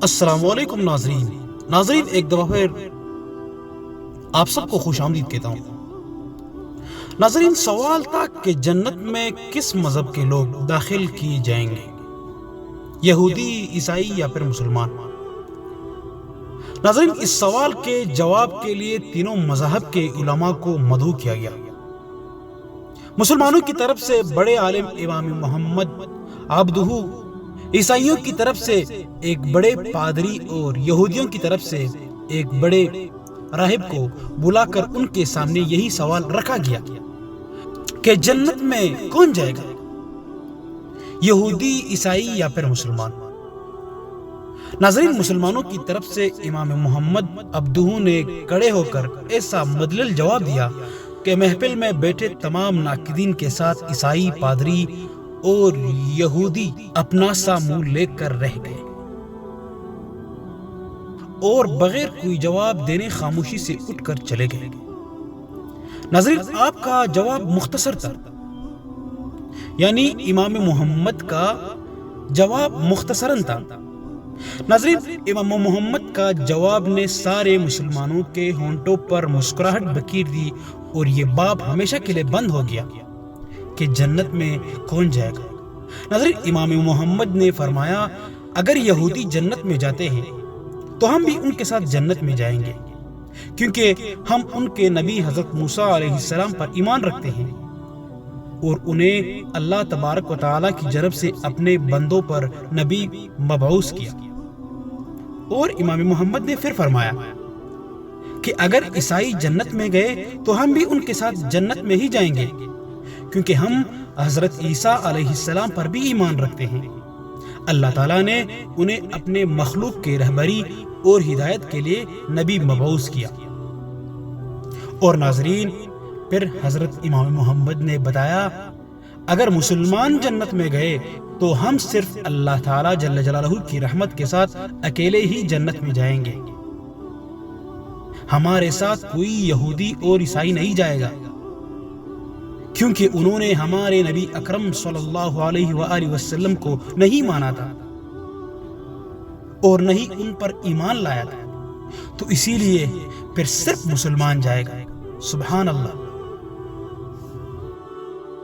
السلام علیکم ناظرین ایک دفعہ پھر آپ سب کو خوش آمدید کہتا ہوں۔ ناظرین، سوال تھا کہ جنت میں کس مذہب کے لوگ داخل کیے جائیں گے، یہودی، عیسائی یا پھر مسلمان؟ ناظرین، اس سوال کے جواب کے لیے تینوں مذاہب کے علماء کو مدعو کیا گیا۔ مسلمانوں کی طرف سے بڑے عالم امام محمد عبدہ، عیسائیوں کی طرف سے ایک بڑے پادری اور یہودیوں کی طرف سے ایک بڑے راہب کو بلا کر ان کے سامنے یہی سوال رکھا گیا کہ جنت میں کون جائے گا، یہودی، عیسائی یا پھر مسلمان؟ ناظرین، مسلمانوں کی طرف سے امام محمد عبدہ نے کھڑے ہو کر ایسا مدلل جواب دیا کہ محفل میں بیٹھے تمام ناقدین کے ساتھ عیسائی، پادری اور یہودی اپنا سا منہ لے کر رہ گئے اور بغیر کوئی جواب دینے خاموشی سے اٹھ کر چلے گئے۔ ناظرین، آپ کا جواب مختصر تھا، یعنی امام محمد کا جواب مختصراً تھا۔ ناظرین، امام محمد کا جواب نے سارے مسلمانوں کے ہونٹوں پر مسکراہٹ بکھیر دی اور یہ باب ہمیشہ کے لیے بند ہو گیا کہ جنت میں کون جائے گا۔ ناظرین، امام محمد نے فرمایا، اگر یہودی جنت میں جاتے ہیں تو ہم بھی ان کے ساتھ جنت میں جائیں گے، کیونکہ ہم ان کے نبی حضرت موسیٰ علیہ السلام پر ایمان رکھتے ہیں اور انہیں اللہ تبارک و تعالیٰ کی جانب سے اپنے بندوں پر نبی مبعوث کیا۔ اور امام محمد نے پھر فرمایا کہ اگر عیسائی جنت میں گئے تو ہم بھی ان کے ساتھ جنت میں ہی جائیں گے، کیونکہ ہم حضرت عیسیٰ علیہ السلام پر بھی ایمان رکھتے ہیں۔ اللہ تعالیٰ نے انہیں اپنے مخلوق کے رہبری اور ہدایت کے لیے نبی مبعوث کیا۔ اور ناظرین، پھر حضرت امام محمد نے بتایا، اگر مسلمان جنت میں گئے تو ہم صرف اللہ تعالیٰ جل جلالہ کی رحمت کے ساتھ اکیلے ہی جنت میں جائیں گے، ہمارے ساتھ کوئی یہودی اور عیسائی نہیں جائے گا، کیونکہ انہوں نے ہمارے نبی اکرم صلی اللہ علیہ وآلہ وسلم کو نہیں مانا تھا اور نہیں ان پر ایمان لایا تھا، تو اسی لیے پھر صرف مسلمان جائے گا۔ سبحان اللہ۔